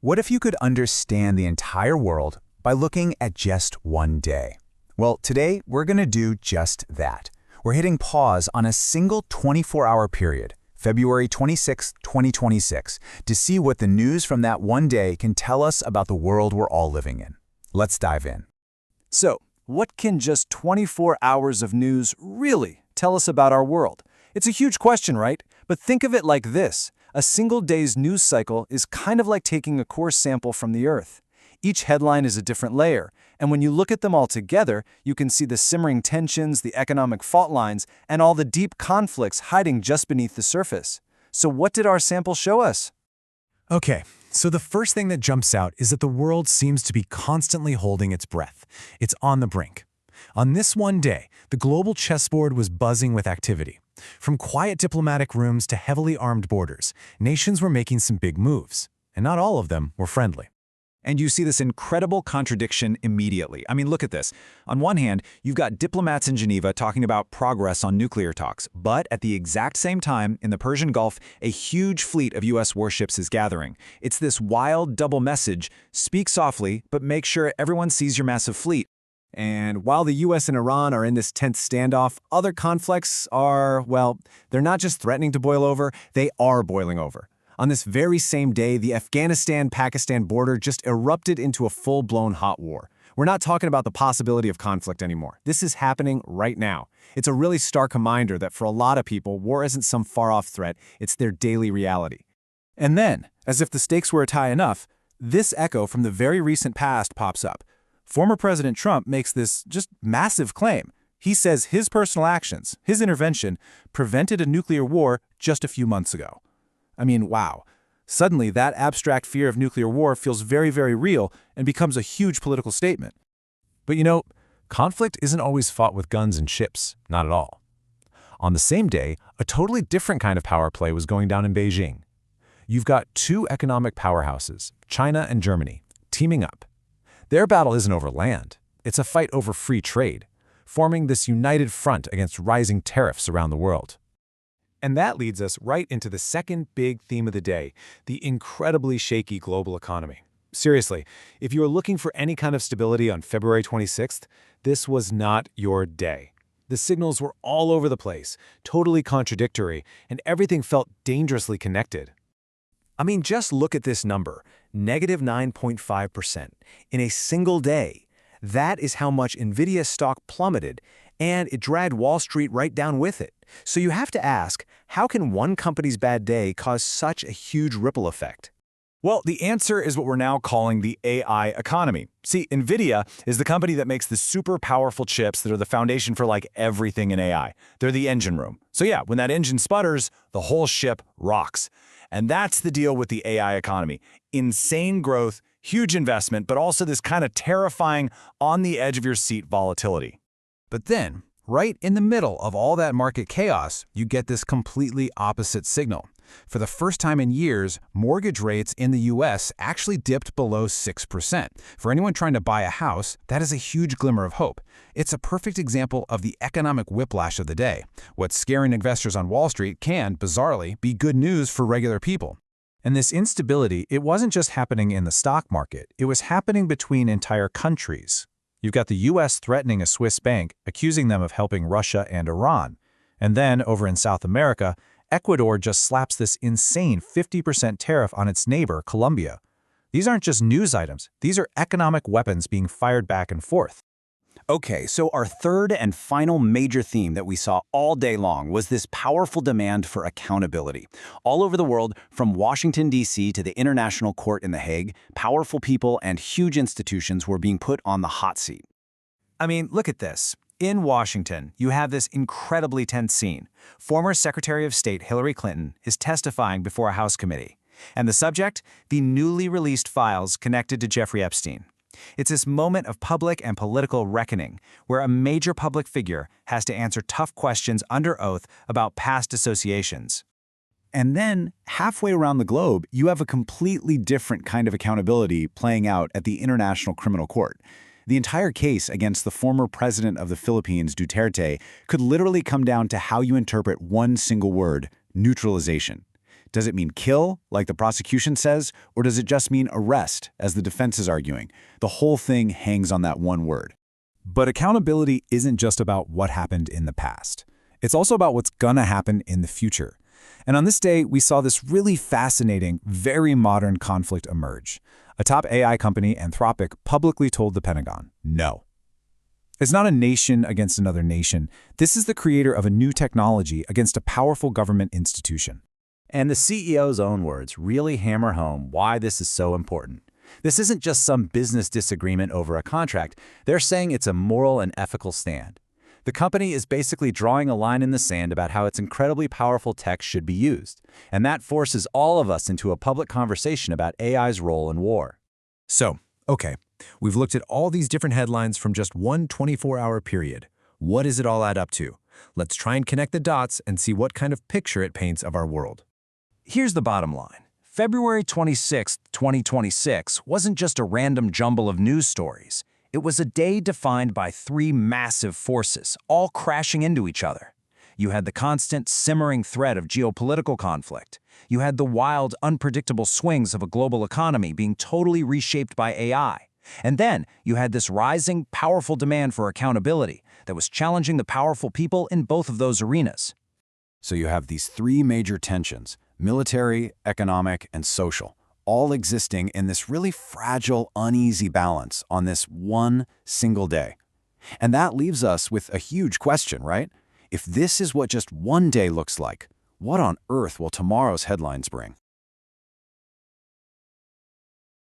What if you could understand the entire world by looking at just one day? Well, today we're going to do just that. We're hitting pause on a single 24-hour period, February 26, 2026, to see what the news from that one day can tell us about the world we're all living in. Let's dive in. So, what can just 24 hours of news really tell us about our world? It's a huge question, right? But think of it like this. A single day's news cycle is kind of like taking a core sample from the Earth. Each headline is a different layer, and when you look at them all together, you can see the simmering tensions, the economic fault lines, and all the deep conflicts hiding just beneath the surface. So what did our sample show us? Okay, so the first thing that jumps out is that the world seems to be constantly holding its breath. It's on the brink. On this one day, the global chessboard was buzzing with activity. From quiet diplomatic rooms to heavily armed borders, nations were making some big moves, and not all of them were friendly. And you see this incredible contradiction immediately. I mean, look at this. On one hand, you've got diplomats in Geneva talking about progress on nuclear talks, but at the exact same time, in the Persian Gulf, a huge fleet of U.S. warships is gathering. It's this wild double message: speak softly, but make sure everyone sees your massive fleet. And while the US and Iran are in this tense standoff, other conflicts are, well, they're not just threatening to boil over, they are boiling over. On this very same day, the Afghanistan-Pakistan border just erupted into a full-blown hot war. We're not talking about the possibility of conflict anymore. This is happening right now. It's a really stark reminder that for a lot of people, war isn't some far-off threat, it's their daily reality. And then, as if the stakes were high enough, this echo from the very recent past pops up. Former President Trump makes this just massive claim. He says his personal actions, his intervention, prevented a nuclear war just a few months ago. I mean, wow. Suddenly, that abstract fear of nuclear war feels very, very real and becomes a huge political statement. But you know, conflict isn't always fought with guns and ships, not at all. On the same day, a totally different kind of power play was going down in Beijing. You've got two economic powerhouses, China and Germany, teaming up. Their battle isn't over land, it's a fight over free trade, forming this united front against rising tariffs around the world. And that leads us right into the second big theme of the day, the incredibly shaky global economy. Seriously, if you were looking for any kind of stability on February 26th, this was not your day. The signals were all over the place, totally contradictory, and everything felt dangerously connected. I mean, just look at this number, negative 9.5%, in a single day. That is how much Nvidia stock plummeted, and it dragged Wall Street right down with it. So you have to ask, how can one company's bad day cause such a huge ripple effect? Well, the answer is what we're now calling the AI economy. See, Nvidia is the company that makes the super powerful chips that are the foundation for like everything in AI. They're the engine room. So yeah, when that engine sputters, the whole ship rocks. And that's the deal with the AI economy. Insane growth, huge investment, but also this kind of terrifying, on-the-edge-of-your-seat volatility. But then, right in the middle of all that market chaos, you get this completely opposite signal. For the first time in years, mortgage rates in the U.S. actually dipped below 6%. For anyone trying to buy a house, that is a huge glimmer of hope. It's a perfect example of the economic whiplash of the day. What's scaring investors on Wall Street can, bizarrely, be good news for regular people. And this instability, it wasn't just happening in the stock market. It was happening between entire countries. You've got the U.S. threatening a Swiss bank, accusing them of helping Russia and Iran. And then, over in South America, Ecuador just slaps this insane 50% tariff on its neighbor, Colombia. These aren't just news items. These are economic weapons being fired back and forth. Okay, so our third and final major theme that we saw all day long was this powerful demand for accountability. All over the world, from Washington, D.C. to the International Court in The Hague, powerful people and huge institutions were being put on the hot seat. I mean, look at this. In Washington, you have this incredibly tense scene. Former Secretary of State Hillary Clinton is testifying before a House committee. And the subject? The newly released files connected to Jeffrey Epstein. It's this moment of public and political reckoning, where a major public figure has to answer tough questions under oath about past associations. And then, halfway around the globe, you have a completely different kind of accountability playing out at the International Criminal Court. The entire case against the former president of the Philippines, Duterte, could literally come down to how you interpret one single word: neutralization. Does it mean kill, like the prosecution says, or does it just mean arrest, as the defense is arguing? The whole thing hangs on that one word. But accountability isn't just about what happened in the past. It's also about what's gonna happen in the future. And on this day, we saw this really fascinating, very modern conflict emerge. A top AI company, Anthropic, publicly told the Pentagon, no. It's not a nation against another nation. This is the creator of a new technology against a powerful government institution. And the CEO's own words really hammer home why this is so important. This isn't just some business disagreement over a contract. They're saying it's a moral and ethical stand. The company is basically drawing a line in the sand about how its incredibly powerful tech should be used. And that forces all of us into a public conversation about AI's role in war. So, okay, we've looked at all these different headlines from just one 24-hour period. What does it all add up to? Let's try and connect the dots and see what kind of picture it paints of our world. Here's the bottom line. February 26, 2026 wasn't just a random jumble of news stories. It was a day defined by three massive forces, all crashing into each other. You had the constant, simmering threat of geopolitical conflict. You had the wild, unpredictable swings of a global economy being totally reshaped by AI. And then you had this rising, powerful demand for accountability that was challenging the powerful people in both of those arenas. So you have these three major tensions, military, economic, and social, all existing in this really fragile, uneasy balance on this one single day. And that leaves us with a huge question, right? If this is what just one day looks like, what on earth will tomorrow's headlines bring?